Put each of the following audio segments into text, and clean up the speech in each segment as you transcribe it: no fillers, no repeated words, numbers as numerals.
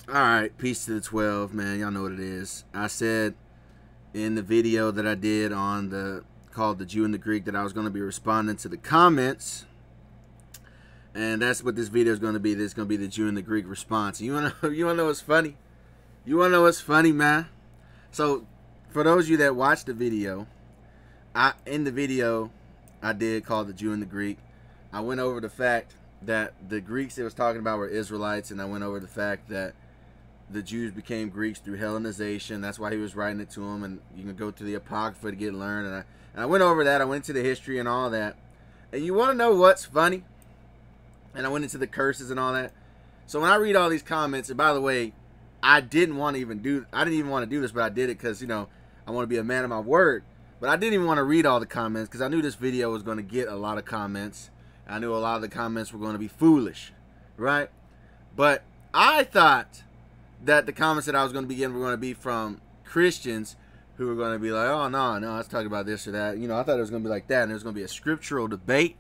Alright, peace to the 12, man. Y'all know what it is. I said in the video that I did on the called The Jew and the Greek that I was going to be responding to the comments. And that's what this video is going to be. This is going to be the Jew and the Greek response. You want to know what's funny? You want to know what's funny, man? So, for those of you that watched the video, in the video I did called The Jew and the Greek, I went over the fact that the Greeks it was talking about were Israelites, and I went over the fact that the Jews became Greeks through Hellenization. That's why he was writing it to them, and you can go to the Apocrypha to get learned. And I went over that. I went into the history and all that. And you want to know what's funny? And I went into the curses and all that. So when I read all these comments, and by the way, I didn't want to even do this, but I did it because, you know, I want to be a man of my word. But I didn't even want to read all the comments because I knew this video was going to get a lot of comments. I knew a lot of the comments were going to be foolish, right? But I thought that the comments that I was going to be getting were going to be from Christians who were going to be like, oh, no, let's talk about this or that. You know, I thought it was going to be like that, and it was going to be a scriptural debate.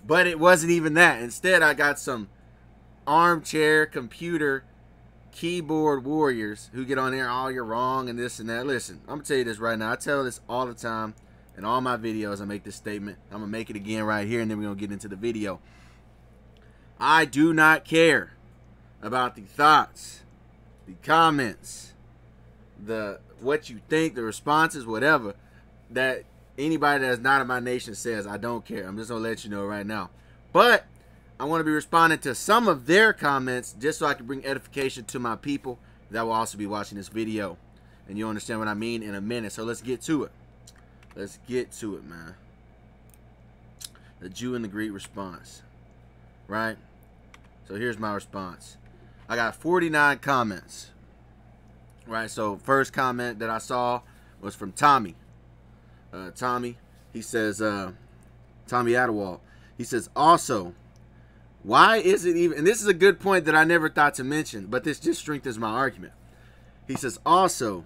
But it wasn't even that. Instead, I got some armchair computer keyboard warriors who get on there, oh, you're wrong and this and that. Listen, I'm going to tell you this right now. I tell this all the time. In all my videos, I make this statement. I'm going to make it again right here, and then we're going to get into the video. I do not care about the thoughts, the comments, what you think, the responses, whatever, that anybody that's not in my nation says. I don't care. I'm just going to let you know right now. But I want to be responding to some of their comments just so I can bring edification to my people that will also be watching this video. And you'll understand what I mean in a minute. So let's get to it. Let's get to it, man. The Jew and the Greek response. Right? So here's my response. I got 49 comments. Right? So first comment that I saw was from Tommy. Tommy, he says, Tommy Adewall. He says, also, why is it even, and this is a good point that I never thought to mention, but this just strengthens my argument. He says, also,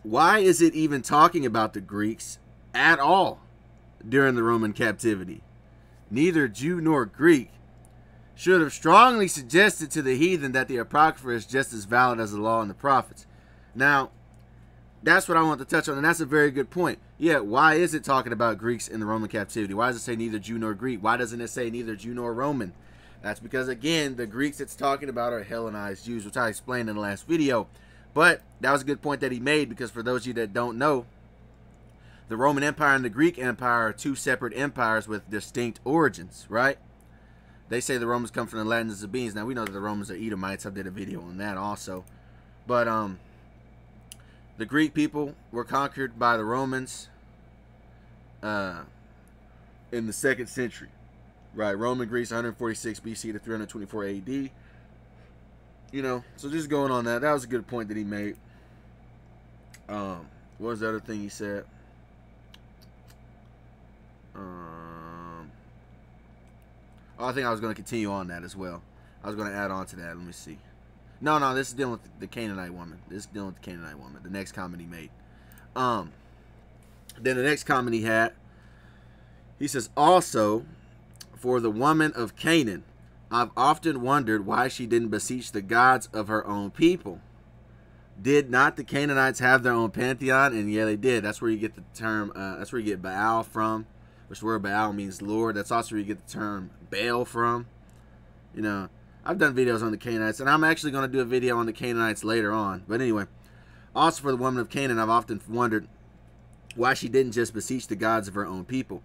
why is it even talking about the Greeks at all during the Roman captivity? Neither Jew nor Greek should have strongly suggested to the heathen that the Apocrypha is just as valid as the law and the prophets. Now, that's what I want to touch on, and that's a very good point. Yeah, why is it talking about Greeks in the Roman captivity? Why does it say neither Jew nor Greek? Why doesn't it say neither Jew nor Roman? That's because, again, the Greeks it's talking about are Hellenized Jews, which I explained in the last video. But that was a good point that he made, because for those of you that don't know, the Roman Empire and the Greek Empire are two separate empires with distinct origins, right? They say the Romans come from the Latins and Sabines. Now, we know that the Romans are Edomites. I did a video on that also. But the Greek people were conquered by the Romans in the 2nd century. Right, Roman Greece, 146 BC to 324 AD. You know, so just going on that. That was a good point that he made. What was the other thing he said? I think I was going to continue on that as well. I was going to add on to that. Let me see. No, this is dealing with the Canaanite woman. This is dealing with the Canaanite woman. The next comment he made. Then the next comment he had, he says, also, for the woman of Canaan, I've often wondered why she didn't beseech the gods of her own people. Did not the Canaanites have their own pantheon? And yeah, they did. That's where you get the term, that's where you get Baal from, which word Baal means Lord. That's also where you get the term Baal from. You know, I've done videos on the Canaanites, and I'm actually going to do a video on the Canaanites later on. But anyway, also for the woman of Canaan, I've often wondered why she didn't just beseech the gods of her own people.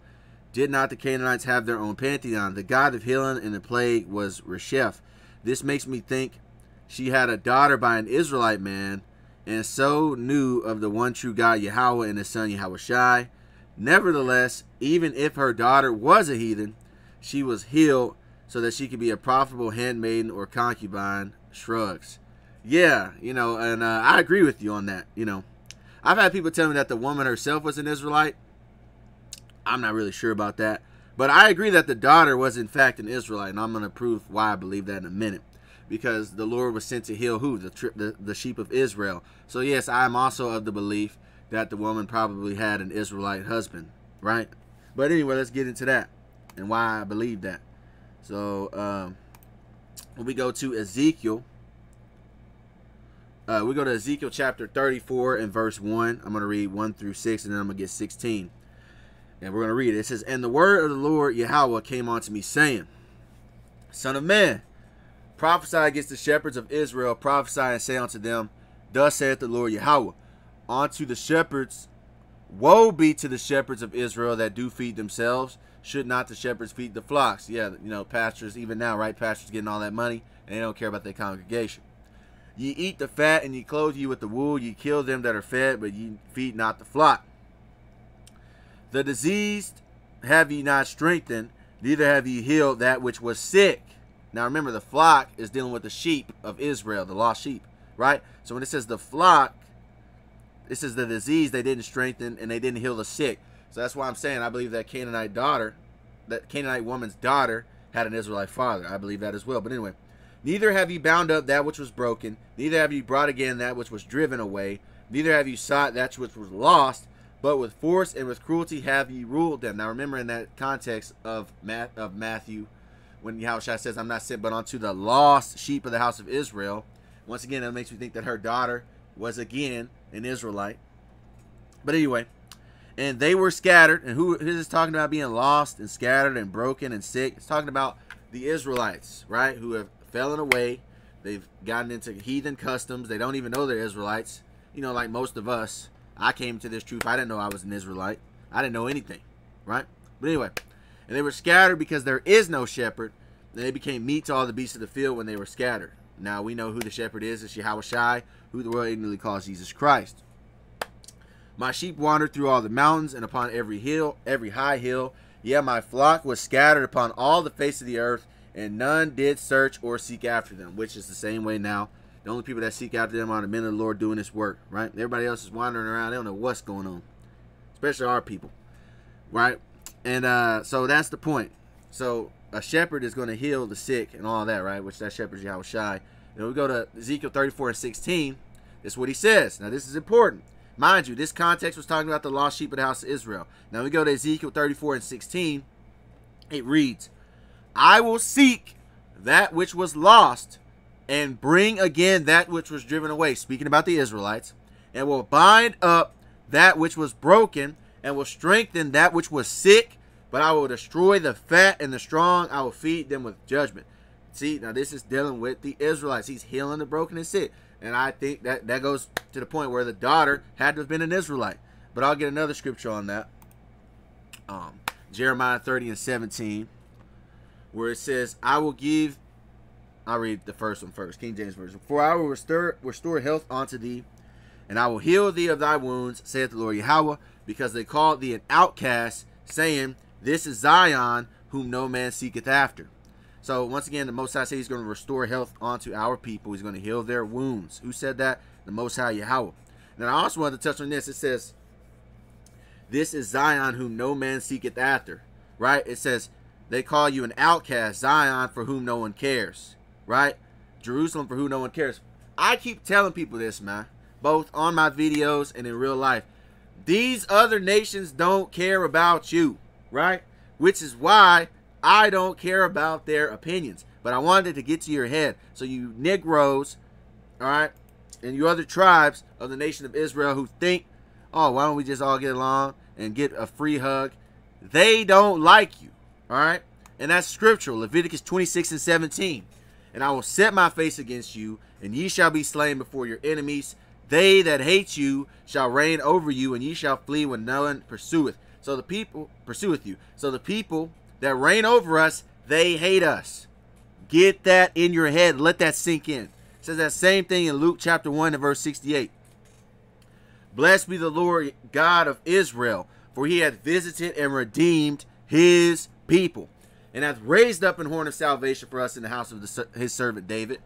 Did not the Canaanites have their own pantheon? The god of healing and the plague was Resheph. This makes me think she had a daughter by an Israelite man, and so knew of the one true God Yahawah and his son yahawashi. Nevertheless, even if her daughter was a heathen, she was healed so that she could be a profitable handmaiden or concubine. Shrugs. Yeah, you know, and I agree with you on that. You know, I've had people tell me that the woman herself was an Israelite. I'm not really sure about that. But I agree that the daughter was in fact an Israelite, and I'm going to prove why I believe that in a minute. Because the Lord was sent to heal who? The sheep of Israel. So yes, I am also of the belief that the woman probably had an Israelite husband, right? But anyway, let's get into that and why I believe that. So when we go to Ezekiel We go to Ezekiel chapter 34 and verse 1. I'm going to read 1 through 6, and then I'm going to get 16. And we're going to read it. It says, "And the word of the Lord Yahawah came unto me, saying, Son of man, prophesy against the shepherds of Israel, prophesy and say unto them, Thus saith the Lord Yahawah, unto the shepherds, woe be to the shepherds of Israel that do feed themselves. Should not the shepherds feed the flocks?" Yeah, you know, pastors, even now, right? Pastors getting all that money, and they don't care about their congregation. "Ye eat the fat, and ye clothe you with the wool. Ye kill them that are fed, but ye feed not the flock. The diseased have ye not strengthened, neither have ye healed that which was sick." Now remember, the flock is dealing with the sheep of Israel, the lost sheep, right? So when it says the flock, it says the disease they didn't strengthen and they didn't heal the sick. So that's why I'm saying I believe that Canaanite woman's daughter had an Israelite father. I believe that as well. But anyway, "Neither have ye bound up that which was broken, neither have ye brought again that which was driven away, neither have ye sought that which was lost, but with force and with cruelty have ye ruled them." Now remember, in that context of Matthew, when Yahawashi says, "I'm not sent but unto the lost sheep of the house of Israel," once again, that makes me think that her daughter was again an Israelite. But anyway, "And they were scattered." And who is talking about being lost and scattered and broken and sick? It's talking about the Israelites, right? Who have fallen away. They've gotten into heathen customs. They don't even know they're Israelites. You know, like most of us. I came to this truth. I didn't know I was an Israelite. I didn't know anything, right? But anyway, "And they were scattered because there is no shepherd. And they became meat to all the beasts of the field when they were scattered." Now we know who the shepherd is. It's yahawashi, who the world ignorantly calls Jesus Christ. "My sheep wandered through all the mountains and upon every hill, every high hill. Yeah, my flock was scattered upon all the face of the earth, and none did search or seek after them," which is the same way now. The only people that seek after them are the men of the Lord doing this work, right? Everybody else is wandering around. They don't know what's going on, especially our people, right? And so that's the point. So a shepherd is going to heal the sick and all that, right? Which that shepherd is yahawashi. And we go to Ezekiel 34 and 16. This is what he says. Now this is important. Mind you, this context was talking about the lost sheep of the house of Israel. Now we go to Ezekiel 34 and 16. It reads, "I will seek that which was lost, and bring again that which was driven away," speaking about the Israelites, "and will bind up that which was broken, and will strengthen that which was sick, but I will destroy the fat and the strong. I will feed them with judgment." See, now this is dealing with the Israelites. He's healing the broken and sick. And I think that goes to the point where the daughter had to have been an Israelite. But I'll get another scripture on that. Jeremiah 30 and 17, where it says, I'll read the first one first, King James Version. "For I will restore health unto thee, and I will heal thee of thy wounds, saith the Lord Yahawah, because they called thee an outcast, saying, This is Zion, whom no man seeketh after." So once again, the Most High says he's going to restore health unto our people. He's going to heal their wounds. Who said that? The Most High Yahawah. And I also wanted to touch on this. It says, "This is Zion, whom no man seeketh after." Right? It says, they call you an outcast, Zion, for whom no one cares. Right? Jerusalem, for whom no one cares. I keep telling people this, man, both on my videos and in real life. These other nations don't care about you. Right? Which is why I don't care about their opinions. But I wanted to get to your head. So you Negroes, all right, and you other tribes of the nation of Israel who think, oh, why don't we just all get along and get a free hug? They don't like you, all right? And that's scriptural. Leviticus 26 and 17. "And I will set my face against you, and ye shall be slain before your enemies. They that hate you shall reign over you, and ye shall flee when no one pursueth." So the people pursueth you. So the people that reign over us, they hate us. Get that in your head. Let that sink in. It says that same thing in Luke chapter 1 and verse 68. "Blessed be the Lord God of Israel, for he hath visited and redeemed his people, and hath raised up an horn of salvation for us in the house of his servant David,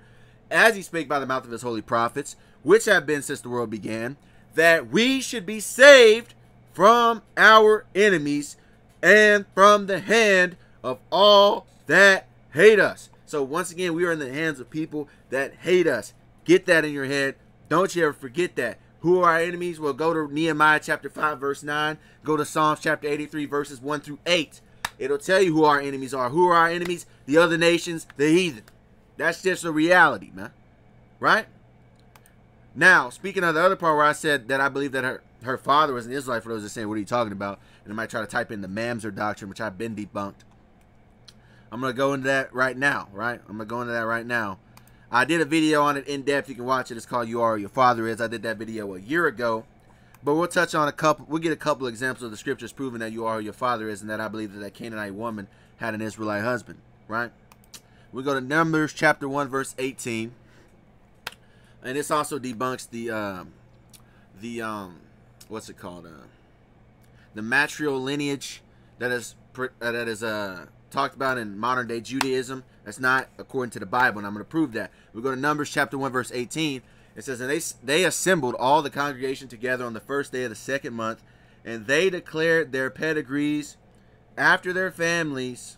as he spake by the mouth of his holy prophets, which have been since the world began, that we should be saved from our enemies, and from the hand of all that hate us." So once again, we are in the hands of people that hate us. Get that in your head. Don't you ever forget that. Who are our enemies? Well, go to Nehemiah chapter 5, verse 9. Go to Psalms chapter 83, verses 1 through 8. It'll tell you who our enemies are. Who are our enemies? The other nations, the heathen. That's just a reality, man. Right? Now, speaking of the other part where I said that I believe that her father was an Israelite, for those that say, what are you talking about? And I might try to type in the Mamzer doctrine, which I've been debunked. I'm going to go into that right now, right? I'm going to go into that right now. I did a video on it in depth. You can watch it. It's called You Are Who Your Father Is. I did that video a year ago. But we'll touch on we'll get a couple examples of the scriptures proving that you are who your father is, and that I believe that Canaanite woman had an Israelite husband, right? We go to Numbers chapter 1, verse 18. And this also debunks what's it called? The matrilineage that is talked about in modern day Judaism. That's not according to the Bible, and I'm going to prove that. We go to Numbers chapter 1, verse 18. It says, and they assembled all the congregation together on the first day of the second month, and they declared their pedigrees after their families,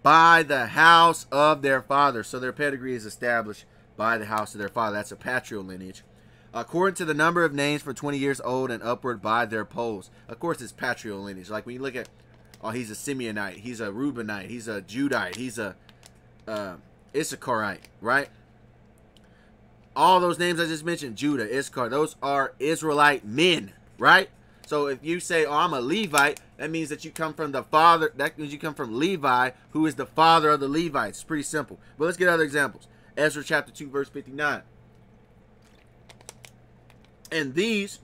by the house of their father. So their pedigree is established by the house of their father. That's a patrilineage. According to the number of names for 20 years old and upward by their polls. Of course, it's patrilineage. Like when you look at, oh, he's a Simeonite, he's a Reubenite, he's a Judite, he's a Issacharite, right? All those names I just mentioned, Judah, Issachar, those are Israelite men, right? So if you say, oh, I'm a Levite, that means that you come from the father, that means you come from Levi, who is the father of the Levites. It's pretty simple. But let's get other examples. Ezra chapter 2, verse 59. And these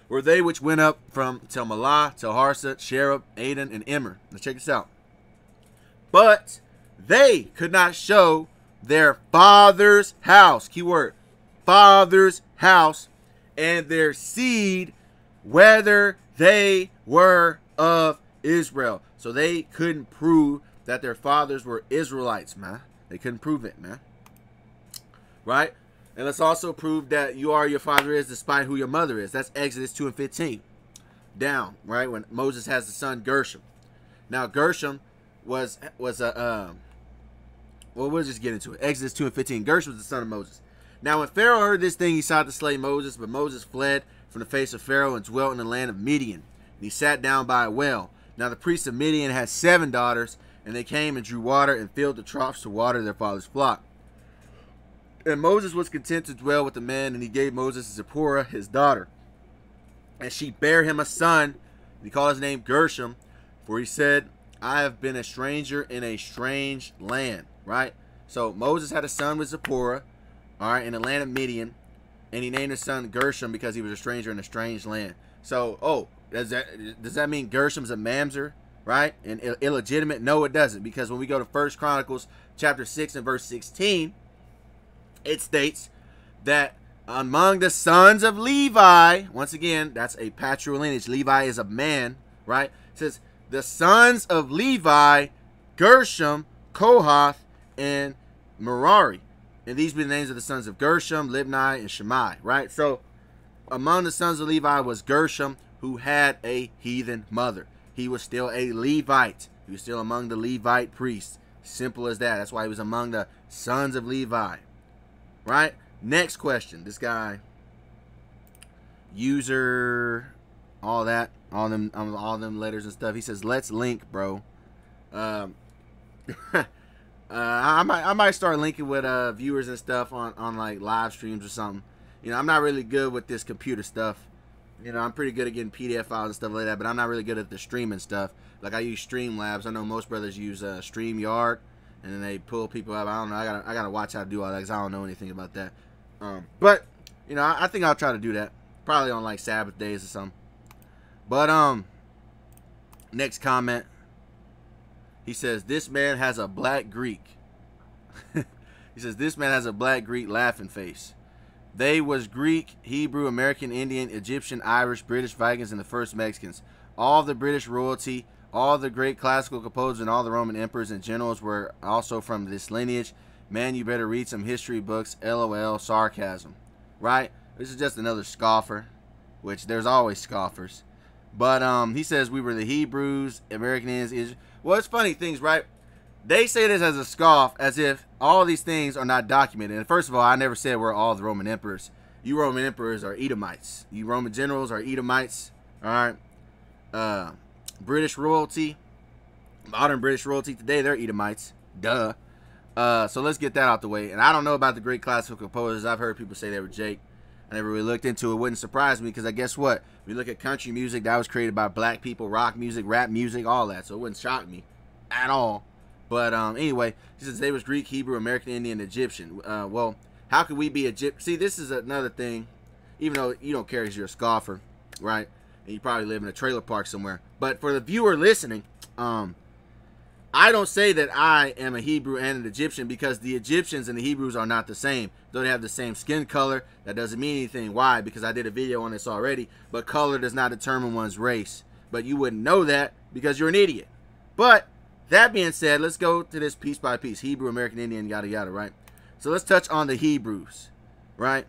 were they which went up from Telmelah, Telharsa, Cherub, Aden, and Immer. Now check this out. But they could not show their father's house, keyword, father's house, and their seed, whether they were of Israel. So they couldn't prove that their fathers were Israelites, man. They couldn't prove it, man. Right? And let's also prove that you are your father is despite who your mother is. That's Exodus 2 and 15. Down, right? When Moses has the son Gershom. Now, Gershom was a, well, we'll just get into it. Exodus 2 and 15. Gershom was the son of Moses. Now, when Pharaoh heard this thing, he sought to slay Moses, but Moses fled from the face of Pharaoh and dwelt in the land of Midian. And he sat down by a well. Now, the priests of Midian had 7 daughters, and they came and drew water and filled the troughs to water their father's flock. And Moses was content to dwell with the men, and he gave Moses Zipporah, his daughter. And she bare him a son, and he called his name Gershom, for he said, I have been a stranger in a strange land, right? So Moses had a son with Zipporah, all right, in the land of Midian, and he named his son Gershom because he was a stranger in a strange land. So, oh, does that mean Gershom's a mamzer, right? And illegitimate? No, it doesn't, because when we go to 1 Chronicles chapter 6 and verse 16, it states that among the sons of Levi, once again, that's a patrilineage. Levi is a man, right? It says, the sons of Levi, Gershom, Kohath, and Merari. And these be the names of the sons of Gershom, Libni, and Shammai, right? So, among the sons of Levi was Gershom, who had a heathen mother. He was still a Levite. He was still among the Levite priests. Simple as that. That's why he was among the sons of Levi. Right? Next question. This guy, user, all that, all them letters and stuff. He says, "Let's link, bro." I might start linking with viewers and stuff on like live streams or something. You know, I'm not really good with this computer stuff. You know, I'm pretty good at getting PDF files and stuff like that, but I'm not really good at the streaming stuff. Like I use Streamlabs. I know most brothers use StreamYard. And then they pull people up. I don't know. I gotta watch how to do all that because I don't know anything about that. But you know, I think I'll try to do that. Probably on like Sabbath days or something. But next comment. He says this man has a black Greek. He says this man has a black Greek laughing face. They was Greek, Hebrew, American, Indian, Egyptian, Irish, British, Vikings, and the first Mexicans. All the British royalty. All the great classical composers and all the Roman emperors and generals were also from this lineage. Man, you better read some history books. LOL, sarcasm. Right? This is just another scoffer, which there's always scoffers. But he says we were the Hebrews, American Indians. Well, it's funny things, right? They say this as a scoff, as if all these things are not documented. And first of all, I never said we're all the Roman emperors. You Roman emperors are Edomites. You Roman generals are Edomites. All right? British royalty, modern British royalty today, they're Edomites. Duh. So let's get that out the way. And I don't know about the great classical composers. I've heard people say they were Jake. I never really looked into it. It wouldn't surprise me because I guess what? We look at country music that was created by black people, rock music, rap music, all that. So it wouldn't shock me at all. But anyway, he says they was Greek, Hebrew, American Indian, Egyptian. Well, how could we be Egyptian? See, this is another thing. Even though you don't care because you're a scoffer, right? And you probably live in a trailer park somewhere. But for the viewer listening, I don't say that I am a Hebrew and an Egyptian because the Egyptians and the Hebrews are not the same. Though they have the same skin color, that doesn't mean anything. Why? Because I did a video on this already. But color does not determine one's race. But you wouldn't know that because you're an idiot. But that being said, let's go to this piece by piece. Hebrew, American Indian, yada yada, right? So let's touch on the Hebrews, right?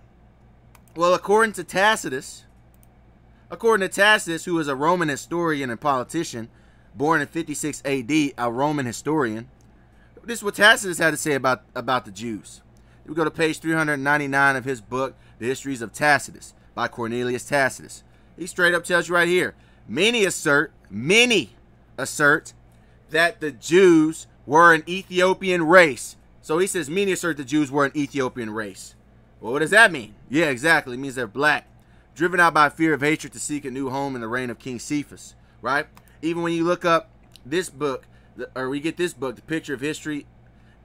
Well, according to Tacitus, who is a Roman historian and politician, born in 56 AD, a Roman historian, this is what Tacitus had to say about the Jews. We go to page 399 of his book, The Histories of Tacitus, by Cornelius Tacitus. He straight up tells you right here, many assert that the Jews were an Ethiopian race. So he says many assert the Jews were an Ethiopian race. Well, what does that mean? Yeah, exactly. It means they're black, driven out by fear of hatred to seek a new home in the reign of King Cephas, right? Even when you look up this book, or we get this book, The Picture of History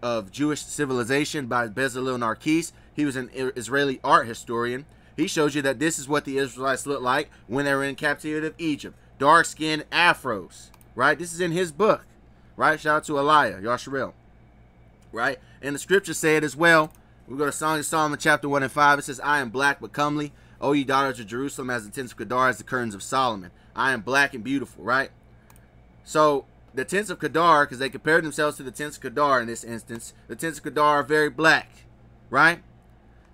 of Jewish Civilization by Bezalel Narkis. He was an Israeli art historian. He shows you that this is what the Israelites looked like when they were in captivity of Egypt. Dark-skinned afros, right? This is in his book, right? Shout out to Elijah, Yasharel, right? And the scriptures say it as well. We go to Song of Solomon chapter 1 and 5. It says, I am black but comely. O ye daughters of Jerusalem, as the tents of Kedar, as the curtains of Solomon. I am black and beautiful, right? So the tents of Kedar, because they compared themselves to the tents of Kedar in this instance, the tents of Kedar are very black, right?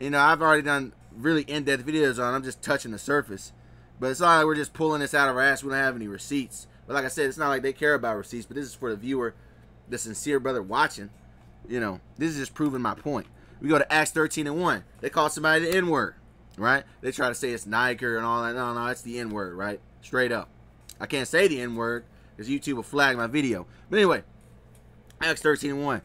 You know, I've already done really in-depth videos on it. I'm just touching the surface. But it's not like we're just pulling this out of our ass. We don't have any receipts. But like I said, it's not like they care about receipts, but this is for the viewer, the sincere brother watching. You know, this is just proving my point. We go to Acts 13 and 1. They call somebody the N-word, right? They try to say it's Niger and all that. No, it's the N-word, right? Straight up. I can't say the N-word because YouTube will flag my video. But anyway, Acts 13 and 1.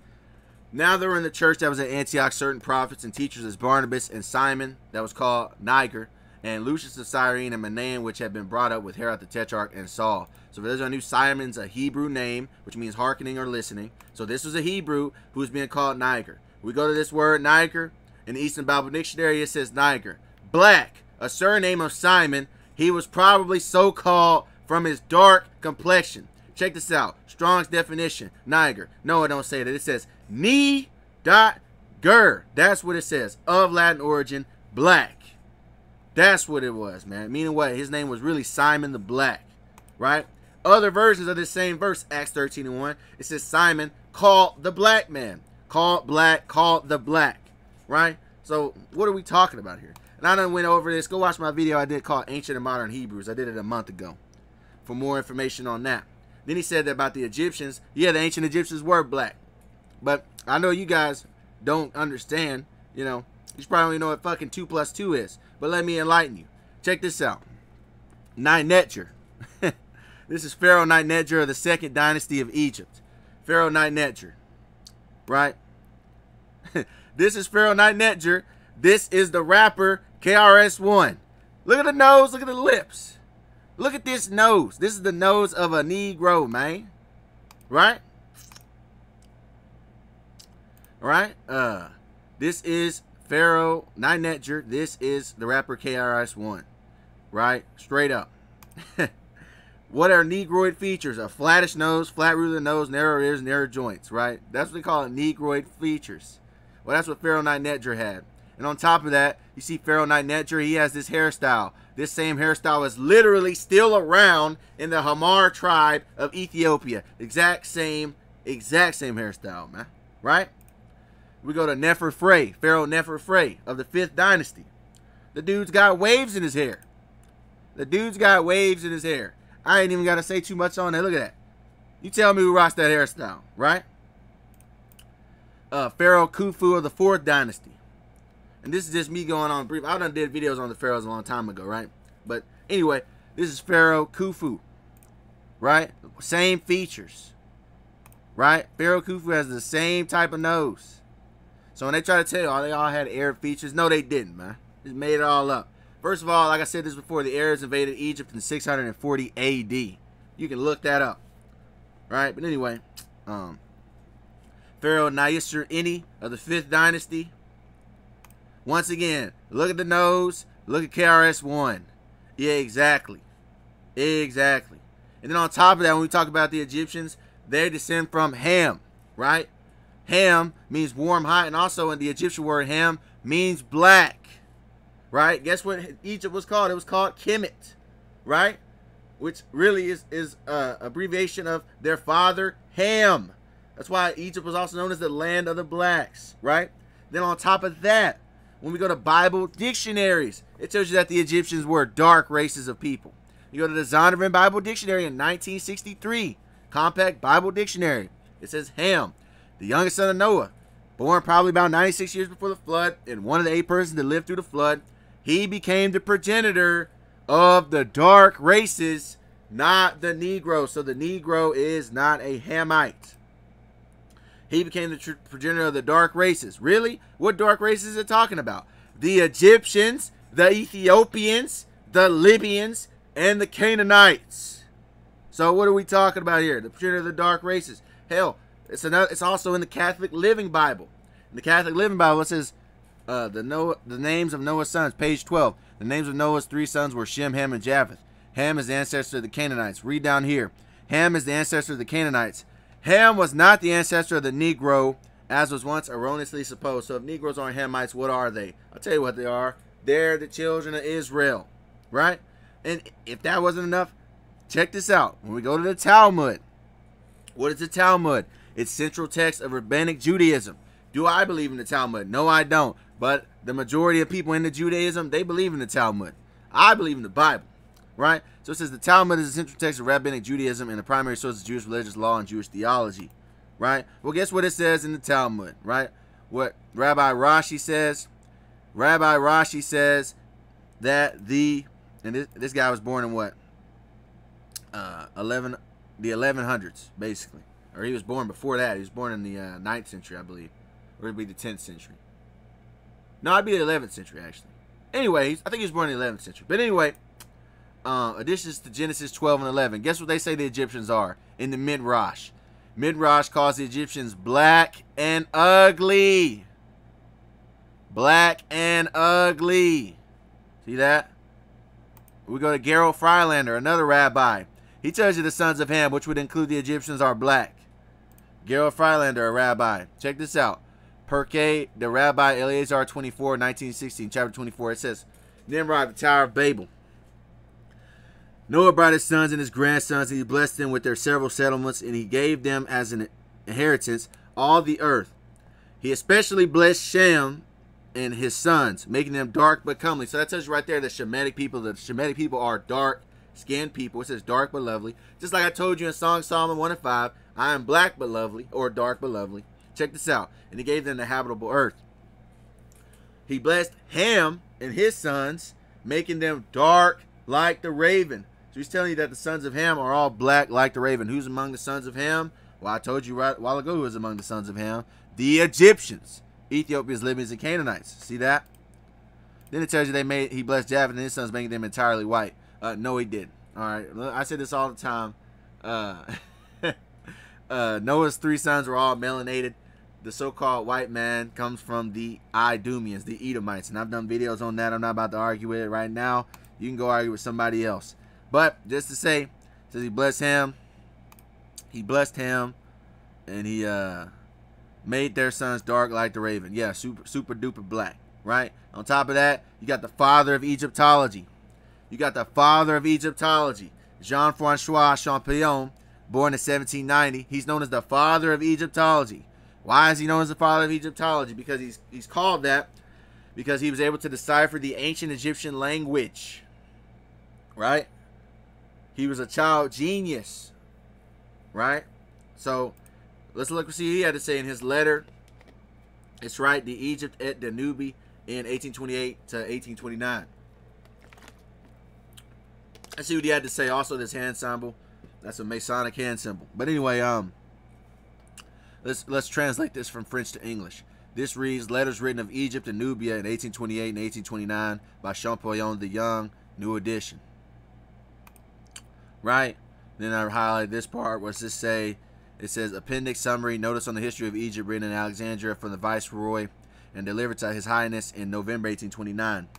Now there were in the church that was at Antioch certain prophets and teachers as Barnabas and Simon, that was called Niger, and Lucius of Cyrene and Manaen, which had been brought up with Herod the Tetrarch and Saul. So for those who knew, Simon's a Hebrew name, which means hearkening or listening. So this was a Hebrew who was being called Niger. We go to this word Niger. In the Eastern Bible Dictionary, it says Niger. Black, a surname of Simon. He was probably so called from his dark complexion. Check this out. Strong's definition. Niger. No, it don't say that. It says ni.ger. That's what it says. Of Latin origin, black. That's what it was, man. Meaning what? His name was really Simon the Black, right? Other versions of this same verse, Acts 13 and 1, it says Simon called the black man. Called black, called the black, right? So what are we talking about here? And I done went over this. Go watch my video I did called Ancient and Modern Hebrews. I did it a month ago for more information on that. Then he said that about the Egyptians. Yeah, the ancient Egyptians were black. But I know you guys don't understand, you know. You probably don't know what fucking 2 plus 2 is. But let me enlighten you. Check this out. Ninetjer. This is Pharaoh Ninetjer of the 2nd dynasty of Egypt. Pharaoh Ninetjer. Right? This is Pharaoh Ninetjer. This is the rapper KRS-One. Look at the nose. Look at the lips. Look at this nose. This is the nose of a Negro, man. Right? Right? This is Pharaoh Ninetjer. This is the rapper KRS-One. Right? Straight up. What are Negroid features? A flattish nose, flat root of the nose, narrow ears, narrow joints. Right? That's what they call it, Negroid features. Well, that's what Pharaoh Ninetjer had. And on top of that, you see Pharaoh Ninetjer, he has this hairstyle. This same hairstyle is literally still around in the Hamar tribe of Ethiopia. Exact same hairstyle, man. Right? We go to Neferfre, Pharaoh Neferfre of the 5th dynasty. The dude's got waves in his hair. The dude's got waves in his hair. I ain't even got to say too much on that. Look at that. You tell me who rocks that hairstyle, right? Pharaoh Khufu of the 4th dynasty. And this is just me going on brief. I done did videos on the pharaohs a long time ago, right? But anyway, this is Pharaoh Khufu, right? Same features, right? Pharaoh Khufu has the same type of nose. So when they try to tell you, oh, they all had Arab features, no, they didn't, man. Just made it all up. First of all, like I said this before, the Arabs invaded Egypt in 640 A.D. You can look that up, right? But anyway, Pharaoh Nyasir-Ini of the 5th dynasty. Once again, look at the nose. Look at KRS-One. Yeah, exactly. Exactly. And then on top of that, when we talk about the Egyptians, they descend from Ham, right? Ham means warm, hot, and also in the Egyptian word Ham means black, right? Guess what Egypt was called? It was called Kemet, right? Which really is abbreviation of their father, Ham. That's why Egypt was also known as the land of the blacks, right? Then on top of that, when we go to Bible dictionaries, it tells you that the Egyptians were dark races of people. You go to the Zondervan Bible Dictionary in 1963, Compact Bible Dictionary. It says Ham, the youngest son of Noah, born probably about 96 years before the flood, and one of the 8 persons that lived through the flood. He became the progenitor of the dark races, not the Negro. So the Negro is not a Hamite. He became the progenitor of the dark races. Really? What dark races is it talking about? The Egyptians, the Ethiopians, the Libyans, and the Canaanites. So what are we talking about here? The progenitor of the dark races. Hell, it's also in the Catholic Living Bible. In the Catholic Living Bible, it says the names of Noah's sons, page 12. The names of Noah's 3 sons were Shem, Ham, and Japheth. Ham is the ancestor of the Canaanites. Read down here. Ham is the ancestor of the Canaanites. Ham was not the ancestor of the Negro, as was once erroneously supposed. So if Negroes aren't Hamites, what are they? I'll tell you what they are. They're the children of Israel, right? And if that wasn't enough, check this out. When we go to the Talmud, what is the Talmud? It's central text of rabbinic Judaism. Do I believe in the Talmud? No, I don't. But the majority of people in the Judaism, they believe in the Talmud. I believe in the Bible, right? So it says the Talmud is a central text of rabbinic Judaism and the primary source of Jewish religious law and Jewish theology, right? Well, guess what it says in the Talmud, right? What Rabbi Rashi says? Rabbi Rashi says that this guy was born in what? The 1100s, basically. Or he was born before that. He was born in the 9th century, I believe. Or it'd be the 10th century. No, it'd be the 11th century, actually. Anyway, I think he was born in the 11th century. But anyway, additions to Genesis 12 and 11. Guess what they say the Egyptians are in the Midrash? Midrash calls the Egyptians black and ugly. Black and ugly. See that? We go to Gerald Freilander, another rabbi. He tells you the sons of Ham, which would include the Egyptians, are black. Gerald Freilander, a rabbi. Check this out. Perkei, the Rabbi Eleazar 24, 1916, chapter 24. It says, Nimrod, the Tower of Babel. Noah brought his sons and his grandsons, and he blessed them with their several settlements, and he gave them as an inheritance all the earth. He especially blessed Shem and his sons, making them dark but comely. So that tells you right there the Shemitic people are dark-skinned people. It says dark but lovely. Just like I told you in Song Solomon 1 and 5, I am black but lovely, or dark but lovely. Check this out. And he gave them the habitable earth. He blessed Ham and his sons, making them dark like the raven. So he's telling you that the sons of Ham are all black like the raven. Who's among the sons of Ham? Well, I told you right a while ago who was among the sons of Ham. The Egyptians, Ethiopians, Libyans, and Canaanites. See that? Then it tells you he blessed Japheth and his sons, making them entirely white. No, he didn't. All right, I say this all the time. Noah's 3 sons were all melanated. The so-called white man comes from the Idumeans, the Edomites, and I've done videos on that. I'm not about to argue with it right now. You can go argue with somebody else. But just to say, it says he blessed him. He blessed him, and he made their sons dark like the raven. Yeah, super duper black, right? On top of that, you got the father of Egyptology. Jean-Francois Champollion, born in 1790. He's known as the father of Egyptology. Why is he known as the father of Egyptology? Because he's called that because he was able to decipher the ancient Egyptian language, right? He was a child genius, right? So let's look and see what he had to say in his letter. It's right, the Egypt et Danube in 1828 to 1829. Let's see what he had to say. Also, this hand symbol, that's a Masonic hand symbol. But anyway, let's translate this from French to English. This reads, letters written of Egypt and Nubia in 1828 and 1829 by Champollion the Young, new edition. Right? Then I highlight this part. What's this say? It says, appendix summary, notice on the history of Egypt written in Alexandria from the Viceroy and delivered to His Highness in November 1829.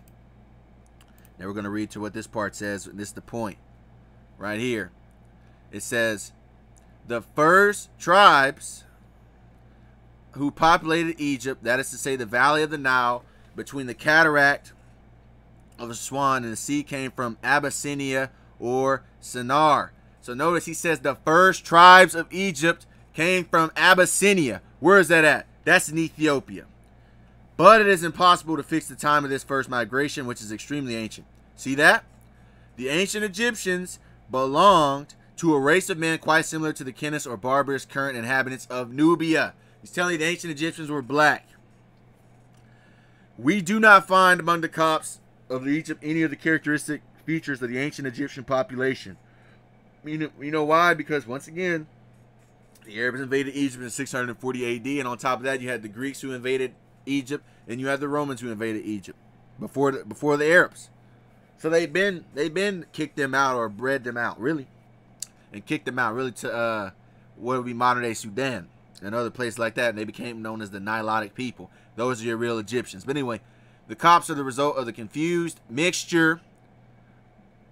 Now we're going to read to what this part says. This is the point. Right here. It says, the first tribes who populated Egypt, that is to say the valley of the Nile, between the cataract of Aswan and the sea, came from Abyssinia or Sennaar. So notice he says the first tribes of Egypt came from Abyssinia. Where is that at? That's in Ethiopia. But it is impossible to fix the time of this first migration, which is extremely ancient. See that? The ancient Egyptians belonged to a race of men quite similar to the Kenis or barbarous current inhabitants of Nubia. He's telling you the ancient Egyptians were black. We do not find among the Copts of Egypt any of the characteristic features of the ancient Egyptian population. You know why? Because once again, the Arabs invaded Egypt in 640 AD, and on top of that, you had the Greeks who invaded Egypt, and you had the Romans who invaded Egypt before the Arabs. So they've been kicked them out or bred them out, really, and kicked them out really to what would be modern day Sudan and other places like that, and they became known as the Nilotic people. Those are your real Egyptians. But anyway, the Copts are the result of the confused mixture.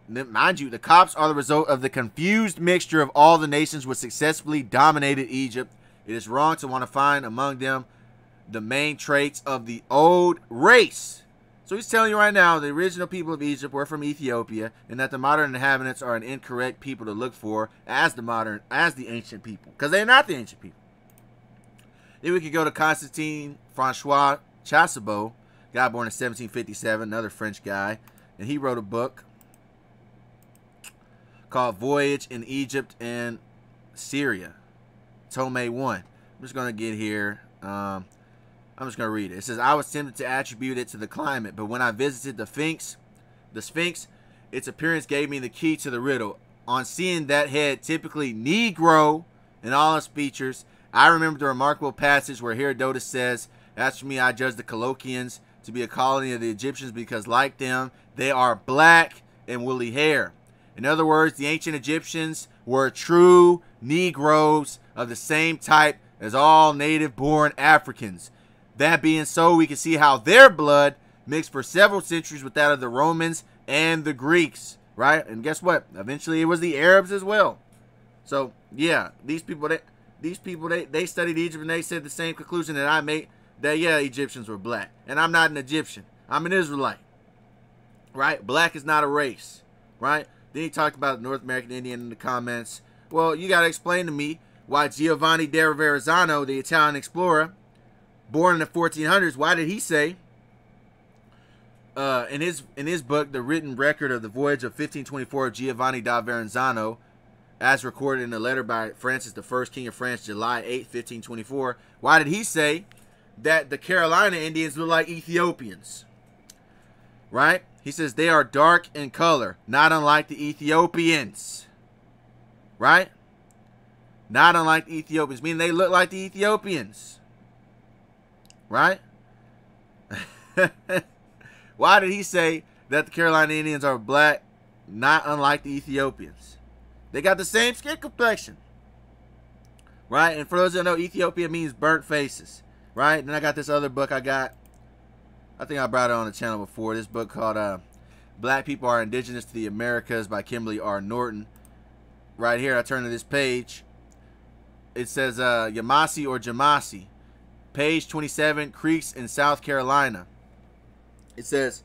Mind you, the Copts are the result of the confused mixture of all the nations which successfully dominated Egypt. It is wrong to want to find among them the main traits of the old race. So he's telling you right now the original people of Egypt were from Ethiopia, and that the modern inhabitants are an incorrect people to look for as the ancient people, because they're not the ancient people. Then we could go to Constantine Francois Chassebeau, guy born in 1757, another French guy, and he wrote a book called Voyage in Egypt and Syria, Tome 1. I'm just going to get here. I'm just going to read it. It says, I was tempted to attribute it to the climate, but when I visited the Sphinx, its appearance gave me the key to the riddle. On seeing that head, typically Negro in all its features, I remember the remarkable passage where Herodotus says, as for me, I judge the Colchians to be a colony of the Egyptians because like them, they are black and woolly hair. In other words, the ancient Egyptians were true Negroes of the same type as all native-born Africans. That being so, we can see how their blood mixed for several centuries with that of the Romans and the Greeks, right? And guess what? Eventually, it was the Arabs as well. So, yeah, these people, they studied Egypt and they said the same conclusion that I made, that, yeah, Egyptians were black. And I'm not an Egyptian. I'm an Israelite, right? Black is not a race, right? Then he talked about North American Indian in the comments. Well, you got to explain to me why Giovanni da Verrazzano, the Italian explorer, born in the 1400s, why did he say in his book, The Written Record of the Voyage of 1524 of Giovanni da Verrazzano, as recorded in a letter by Francis I, King of France, July 8, 1524, why did he say that the Carolina Indians look like Ethiopians? Right? He says they are dark in color, not unlike the Ethiopians. Right? Not unlike the Ethiopians, meaning they look like the Ethiopians. Right? Why did he say that the Carolina Indians are black, not unlike the Ethiopians? They got the same skin complexion. Right? And for those that know, Ethiopia means burnt faces. Right? Then I got this other book I think I brought it on the channel before. This book called Black People Are Indigenous to the Americas by Kimberly R. Norton. Right here, I turn to this page. It says Yamasi or Jamasi. Page 27, Creeks in South Carolina. It says,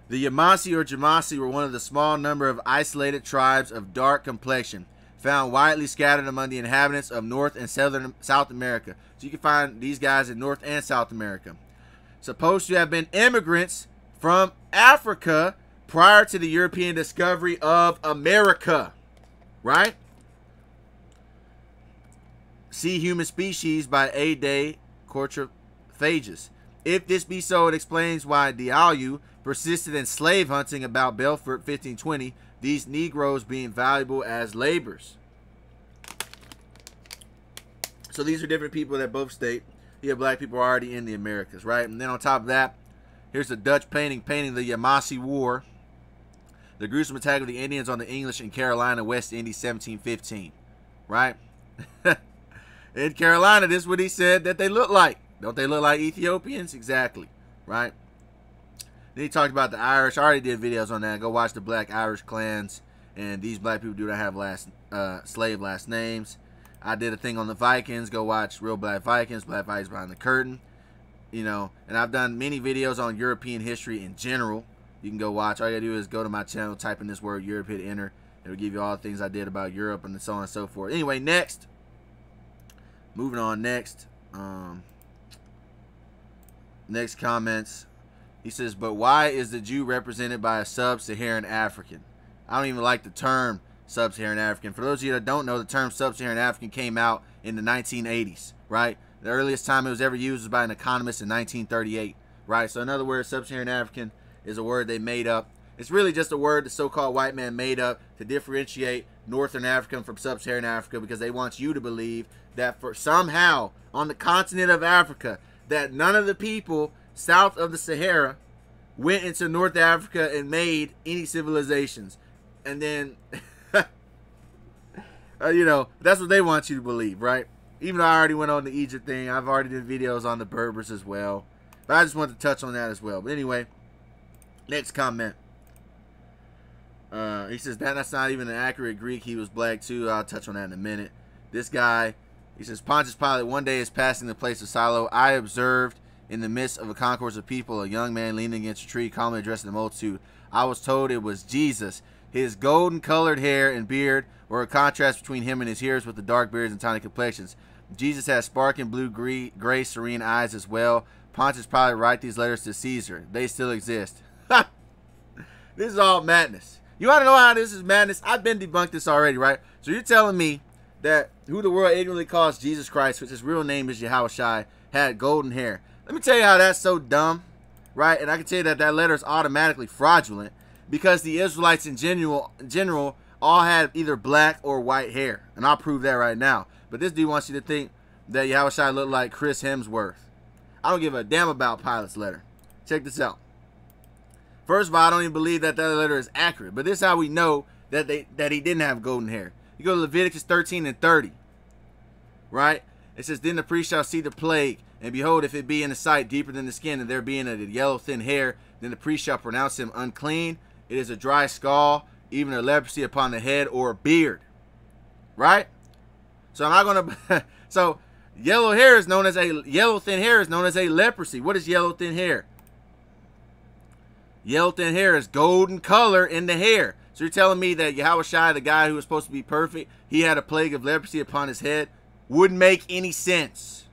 the Yamasi or Jamasi were one of the small number of isolated tribes of dark complexion, found widely scattered among the inhabitants of North and South America. So you can find these guys in North and South America. Supposed to have been immigrants from Africa prior to the European discovery of America. Right? See Human Species by A. Cortrophagus. If this be so, it explains why Dialu persisted in slave hunting about Belfort 1520, these Negroes being valuable as laborers. So these are different people that both state here black people are already in the Americas, right? And then on top of that, here's the Dutch painting the Yahawashi War, the gruesome attack of the Indians on the English in Carolina, West Indies, 1715, right? In Carolina, this is what he said that they look like. Don't they look like Ethiopians? Exactly, right? Then he talked about the Irish. I already did videos on that. Go watch the Black Irish clans. And these black people do not have slave last names. I did a thing on the Vikings. Go watch Real Black Vikings Behind the Curtain. You know, and I've done many videos on European history in general. You can go watch. All you gotta do is go to my channel, type in this word Europe, hit enter. It'll give you all the things I did about Europe and so on and so forth. Anyway, next. Moving on next. Next comments. He says, but why is the Jew represented by a sub-Saharan African? I don't even like the term sub-Saharan African. For those of you that don't know, the term sub-Saharan African came out in the 1980s, right? The earliest time it was ever used was by an economist in 1938, right? So in other words, sub-Saharan African is a word they made up. It's really just a word the so-called white man made up to differentiate Northern Africa from sub-Saharan Africa, because they want you to believe that for somehow on the continent of Africa that none of the people south of the Sahara went into North Africa and made any civilizations. And then, you know, that's what they want you to believe, right? Even though I already went on the Egypt thing, I've already did videos on the Berbers as well. But I just wanted to touch on that as well. But anyway, next comment. He says, that's not even an accurate Greek. He was black too. I'll touch on that in a minute. This guy, he says, Pontius Pilate one day is passing the place of Silo. I observed in the midst of a concourse of people a young man leaning against a tree, calmly addressing the multitude. I was told it was Jesus. His golden colored hair and beard were a contrast between him and his hearers with the dark beards and tiny complexions. Jesus has sparkling blue, gray, serene eyes as well. Pontius Pilate write these letters to Caesar. They still exist. This is all madness. You want to know how this is madness? I've been debunked this already, right? So you're telling me that who the world ignorantly calls Jesus Christ, which his real name is Yahawashi, had golden hair. Let me tell you how that's so dumb, right? And I can tell you that that letter is automatically fraudulent, because the Israelites in general all had either black or white hair. And I'll prove that right now. But this dude wants you to think that Yahawashi looked like Chris Hemsworth. I don't give a damn about Pilate's letter. Check this out. First of all, I don't even believe that that letter is accurate. But this is how we know that he didn't have golden hair. You go to Leviticus 13 and 30. Right? It says, then the priest shall see the plague, and behold, if it be in the sight deeper than the skin, and there being a yellow thin hair, then the priest shall pronounce him unclean. It is a dry skull, even a leprosy upon the head or a beard. Right? So am I gonna so yellow thin hair is known as a leprosy. What is yellow thin hair? Yellow thin hair is golden color in the hair. So you're telling me that Yahawashi, the guy who was supposed to be perfect, he had a plague of leprosy upon his head? Wouldn't make any sense.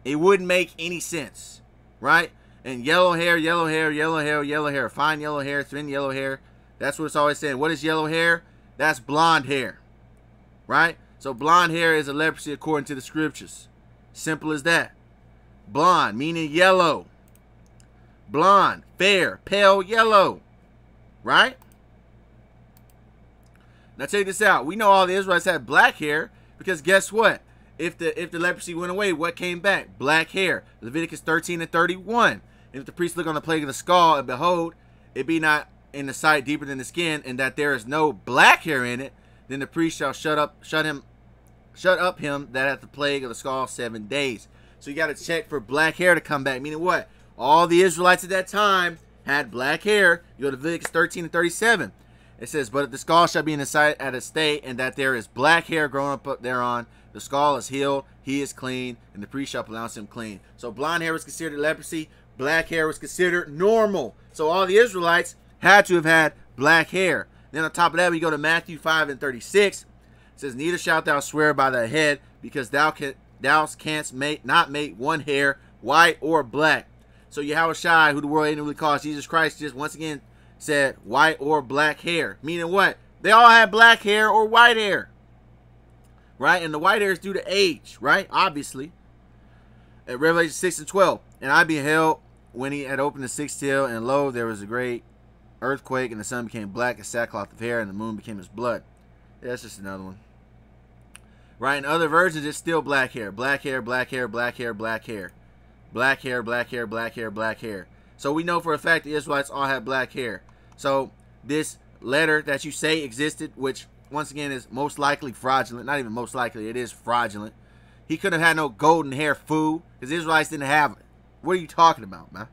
It wouldn't make any sense. Right? And yellow hair, yellow hair, yellow hair, yellow hair, fine yellow hair, thin yellow hair. That's what it's always saying. What is yellow hair? That's blonde hair. Right? So blonde hair is a leprosy according to the scriptures. Simple as that. Blonde, meaning yellow. Blonde, fair, pale yellow. Right? Now check this out. We know all the Israelites had black hair, because guess what? If the leprosy went away, what came back? Black hair. Leviticus 13 and 31. And if the priest look on the plague of the skull, and behold, it be not in the sight deeper than the skin, and that there is no black hair in it, then the priest shall shut up him that hath the plague of the skull 7 days. So you got to check for black hair to come back. Meaning what? All the Israelites at that time had black hair. You go to Leviticus 13 and 37. It says, but if the skull shall be in the sight at a state, and that there is black hair growing up thereon, the skull is healed, he is clean, and the priest shall pronounce him clean. So blonde hair was considered leprosy. Black hair was considered normal. So all the Israelites had to have had black hair. Then on top of that, we go to Matthew 5 and 36. It says, neither shalt thou swear by thy head, because thou canst not make one hair white or black. So Yahawashi, who the world ignorantly calls Jesus Christ, just once again said white or black hair. Meaning what? They all had black hair or white hair. Right? And the white hair is due to age. Right? Obviously. At Revelation 6 and 12. And I beheld when he had opened the sixth seal, and lo, there was a great earthquake, and the sun became black as sackcloth of hair, and the moon became as blood. Yeah, that's just another one. right? In other versions, it's still black hair. Black hair, black hair, black hair, black hair. Black hair, black hair, black hair, black hair. So we know for a fact the Israelites all had black hair. So this letter that you say existed, which once again is most likely fraudulent, not even most likely, it is fraudulent. He couldn't have had no golden hair, fool, because the Israelites didn't have it. What are you talking about, man?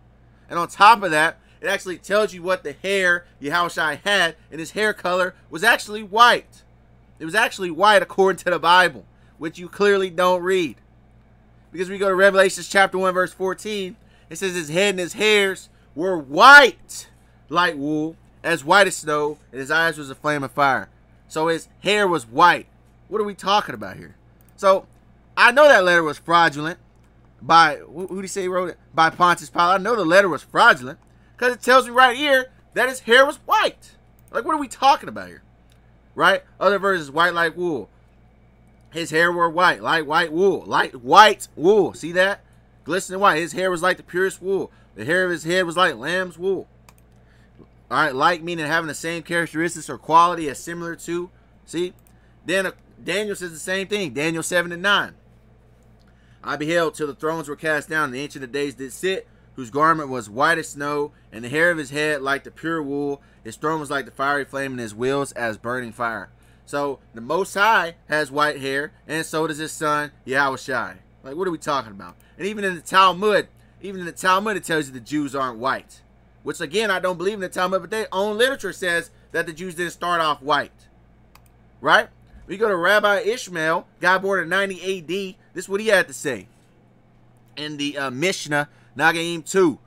And on top of that, it actually tells you what the hair yahawashi had, and his hair color was actually white. It was actually white according to the Bible, which you clearly don't read. Because we go to Revelation chapter 1, verse 14, it says his head and his hairs were white like wool, as white as snow, and his eyes was a flame of fire. So his hair was white. What are we talking about here? So I know that letter was fraudulent by, who did he say wrote it? By Pontius Pilate. I know the letter was fraudulent because it tells me right here that his hair was white. Like, what are we talking about here? Right? Other versions, white like wool. His hair were white, like white wool. Like white wool. See that? Glistening white. His hair was like the purest wool. The hair of his head was like lamb's wool. All right, like meaning having the same characteristics or quality as similar to. See? Then Daniel says the same thing. Daniel 7:9. I beheld till the thrones were cast down, and the Ancient of Days did sit, whose garment was white as snow, and the hair of his head like the pure wool. His throne was like the fiery flame, and his wheels as burning fire. So the Most High has white hair, and so does his son yahawashi. Like, what are we talking about? And even in the Talmud, it tells you the Jews aren't white. Which, again, I don't believe in the Talmud, but their own literature says that the Jews didn't start off white. Right? We go to Rabbi Ishmael, guy born in 90 AD. This is what he had to say. In the Mishnah, Nagaim 2.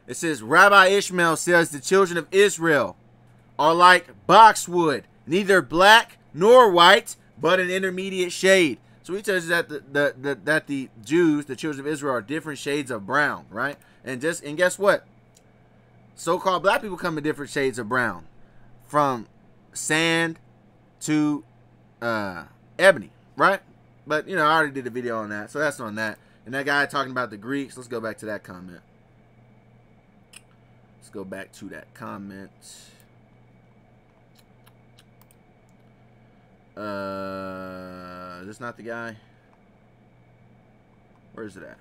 It says, Rabbi Ishmael says the children of Israel are like boxwood, neither black nor white, but an intermediate shade. So he tells you that the Jews, the children of Israel, are different shades of brown, right? And guess what? So-called black people come in different shades of brown, from sand to ebony, right? But you know, I already did a video on that, so that's on that. And that guy talking about the Greeks. Let's go back to that comment. Let's go back to that comment. Is this not the guy? Where is it at?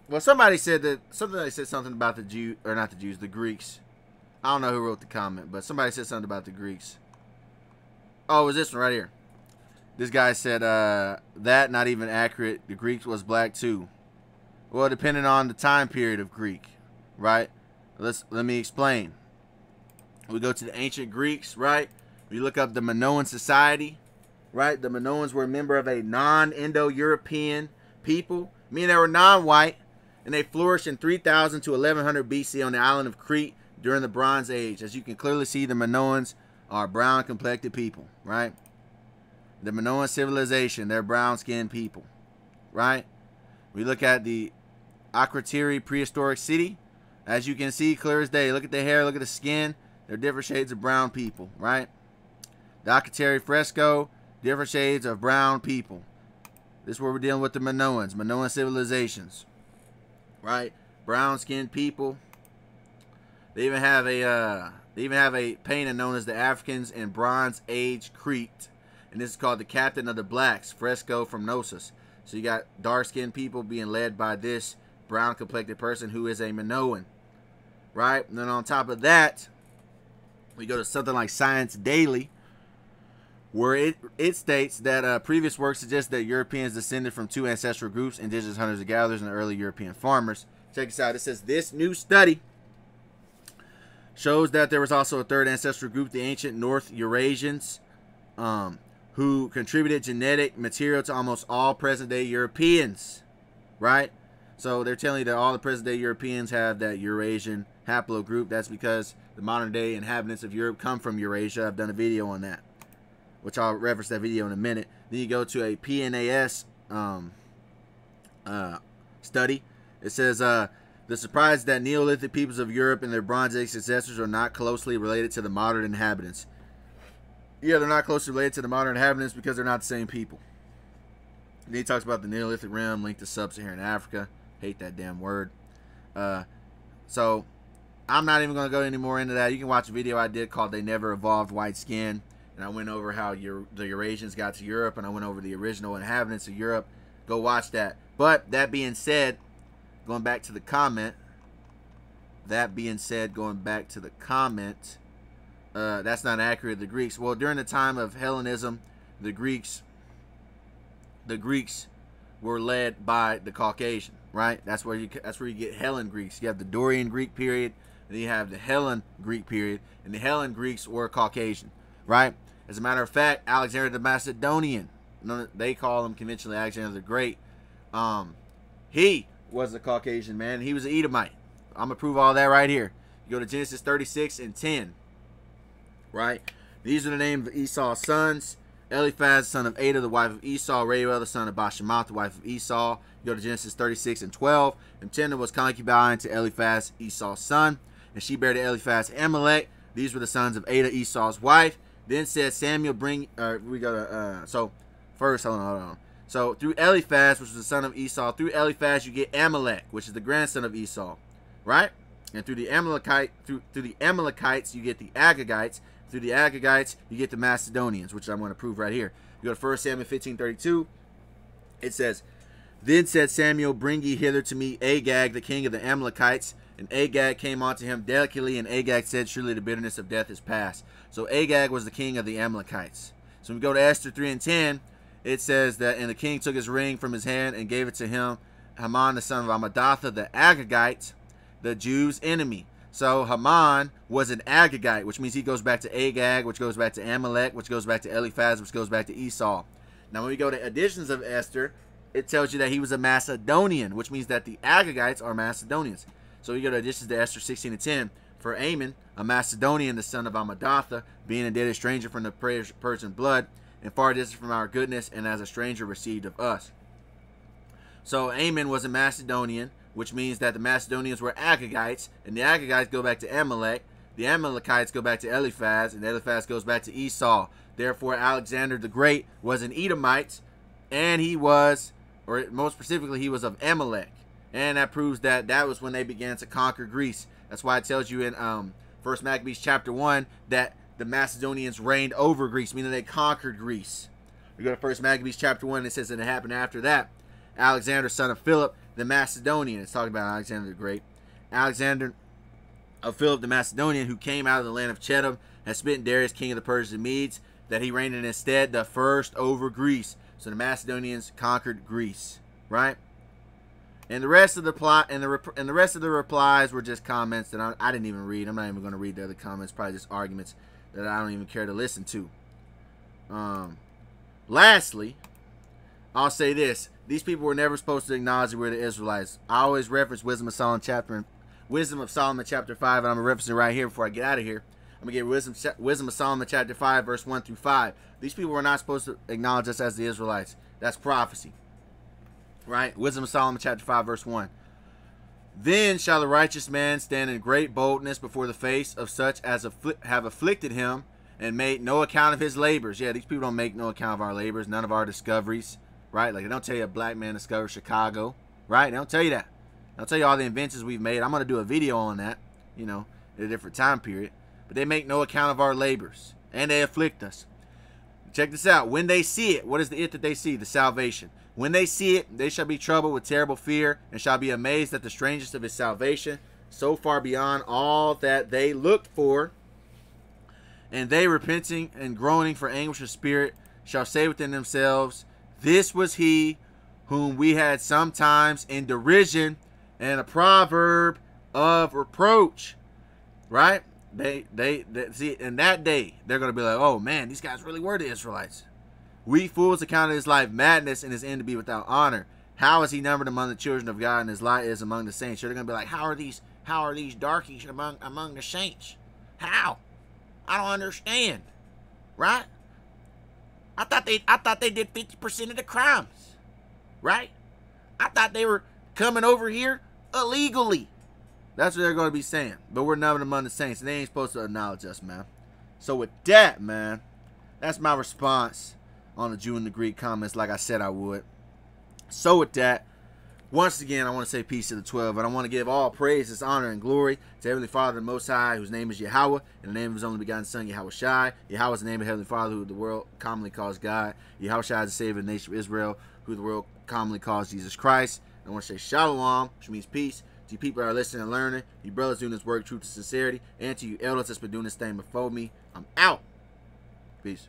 Well, somebody said something about the Jew, or not the Jews, the Greeks. I don't know who wrote the comment, but somebody said something about the Greeks. Oh, it was this one right here. This guy said that not even accurate. The Greeks was black too. Well, depending on the time period of Greek, right? Let me explain. We go to the ancient Greeks, right? We look up the Minoan society, right? The Minoans were a member of a non-Indo-European people, meaning they were non-white, and they flourished in 3000 to 1100 BC on the island of Crete during the Bronze Age. As you can clearly see, the Minoans are brown-complected people, right? The Minoan civilization, they're brown-skinned people, right? We look at the Akrotiri prehistoric city. As you can see, clear as day. Look at the hair, look at the skin. They're different shades of brown people, right? The Akrotiri fresco, different shades of brown people. This is where we're dealing with the Minoans, Minoan civilizations, right? Brown-skinned people. They even have a painting known as the Africans in Bronze Age Crete, and this is called the Captain of the Blacks fresco from Knossos. So you got dark-skinned people being led by this brown-complected person who is a Minoan, right? And then on top of that, we go to something like Science Daily, where it states that previous work suggests that Europeans descended from two ancestral groups, indigenous hunters and gatherers and early European farmers. Check this out. It says this new study shows that there was also a third ancestral group, the ancient North Eurasians, who contributed genetic material to almost all present-day Europeans, right? So they're telling you that all the present-day Europeans have that Eurasian haplogroup. That's because the modern-day inhabitants of Europe come from Eurasia. I've done a video on that, which I'll reference that video in a minute. Then you go to a PNAS study. It says, the surprise that Neolithic peoples of Europe and their Bronze Age successors are not closely related to the modern inhabitants. Yeah, they're not closely related to the modern inhabitants because they're not the same people. And then he talks about the Neolithic realm linked to sub-Saharan Africa. Hate that damn word. So I'm not even going to go any more into that. You can watch a video I did called They Never Evolved White Skin. and I went over how the Eurasians got to Europe, and I went over the original inhabitants of Europe. Go watch that. But that being said, going back to the comment, that's not accurate. The Greeks, well, during the time of Hellenism, the Greeks were led by the Caucasian, right? That's where you get Hellen Greeks. You have the Dorian Greek period, and then you have the Hellen Greek period, and the Hellen Greeks were Caucasian, right? As a matter of fact, Alexander the Macedonian, they call him conventionally Alexander the Great. He was a Caucasian man. He was an Edomite. I'm gonna prove all that right here. You go to Genesis 36 and 10, right? These are the names of Esau's sons. Eliphaz, son of Ada, the wife of Esau. Reuel, the son of Bashemoth, the wife of Esau. You go to Genesis 36 and 12. And Timnah was concubine to Eliphaz, Esau's son. And she bare to Eliphaz Amalek. These were the sons of Ada, Esau's wife. Then said Samuel, so first, hold on. So through Eliphaz, which was the son of Esau, through Eliphaz you get Amalek, which is the grandson of Esau, right? And through the Amalekites you get the Agagites. Through the Agagites you get the Macedonians, which I'm going to prove right here. You go to 1 Samuel 15:32. It says, Then said Samuel, Bring ye hither to me Agag, the king of the Amalekites. And Agag came unto him delicately, and Agag said, Surely the bitterness of death is past. So Agag was the king of the Amalekites. So when we go to Esther 3 and 10, it says that, And the king took his ring from his hand and gave it to him, Haman the son of Amadatha, the Agagite, the Jews' enemy. So Haman was an Agagite, which means he goes back to Agag, which goes back to Amalek, which goes back to Eliphaz, which goes back to Esau. Now when we go to editions of Esther, it tells you that he was a Macedonian, which means that the Agagites are Macedonians. So we go to editions to Esther 16 and 10. For Ammon, a Macedonian, the son of Amadatha, being a dead stranger from the Persian blood, and far distant from our goodness, and as a stranger received of us. So Ammon was a Macedonian, which means that the Macedonians were Agagites, and the Agagites go back to Amalek, the Amalekites go back to Eliphaz, and Eliphaz goes back to Esau. Therefore, Alexander the Great was an Edomite, and he was, or most specifically, he was of Amalek. And that proves that that was when they began to conquer Greece. That's why it tells you in 1 Maccabees chapter 1 that the Macedonians reigned over Greece, meaning they conquered Greece. We go to 1 Maccabees chapter 1, it says that it happened after that. Alexander, son of Philip, the Macedonian. It's talking about Alexander the Great. Alexander of Philip the Macedonian, who came out of the land of Chedum, has smitten Darius, king of the Persians and Medes, that he reigned in his stead, the first over Greece. So the Macedonians conquered Greece, right? And the rest of the plot and the rest of the replies were just comments that I didn't even read. I'm not even going to read the other comments. Probably just arguments that I don't even care to listen to. Lastly, I'll say this: these people were never supposed to acknowledge that we're the Israelites. I always reference Wisdom of Solomon chapter 5, and I'm gonna reference it right here before I get out of here. I'm gonna get Wisdom of Solomon chapter 5, verse 1 through 5. These people were not supposed to acknowledge us as the Israelites. That's prophecy. Right? Wisdom of Solomon chapter 5, verse 1. Then shall the righteous man stand in great boldness before the face of such as have afflicted him, and made no account of his labors. Yeah, these people don't make no account of our labors, none of our discoveries. Right? Like, they don't tell you a black man discovered Chicago. Right? They don't tell you that. They'll tell you all the inventions we've made. I'm going to do a video on that, you know, in a different time period. But they make no account of our labors, and they afflict us. Check this out. When they see it, what is the it that they see? The salvation. When they see it, they shall be troubled with terrible fear, and shall be amazed at the strangeness of his salvation, so far beyond all that they looked for. And they, repenting and groaning for anguish of spirit, shall say within themselves, This was he whom we had sometimes in derision and a proverb of reproach. Right? They see, in that day, they're going to be like, oh man, these guys really were the Israelites. We fools accounted his life madness and his end to be without honor. How is he numbered among the children of God, and his light is among the saints? So they're going to be like, how are these darkies among the saints? How? I don't understand. Right? I thought they did 50% of the crimes. Right? I thought they were coming over here illegally. That's what they're going to be saying. But we're numbered among the saints, and they ain't supposed to acknowledge us, man. So with that, man, that's my response on the Jew and the Greek comments, like I said I would. So with that, Once again, I want to say peace to the 12, and I want to give all praise, honor, and glory to Heavenly Father, the Most High, whose name is Yahawah, in the name of His only begotten Son, yahawashi. Yahawah is the name of Heavenly Father, who the world commonly calls God. yahawashi is the Savior of the nation of Israel, who the world commonly calls Jesus Christ. I want to say Shalom, which means peace, to you people that are listening and learning, you brothers doing this work, truth and sincerity, and to you elders that's been doing this thing before me. I'm out. Peace.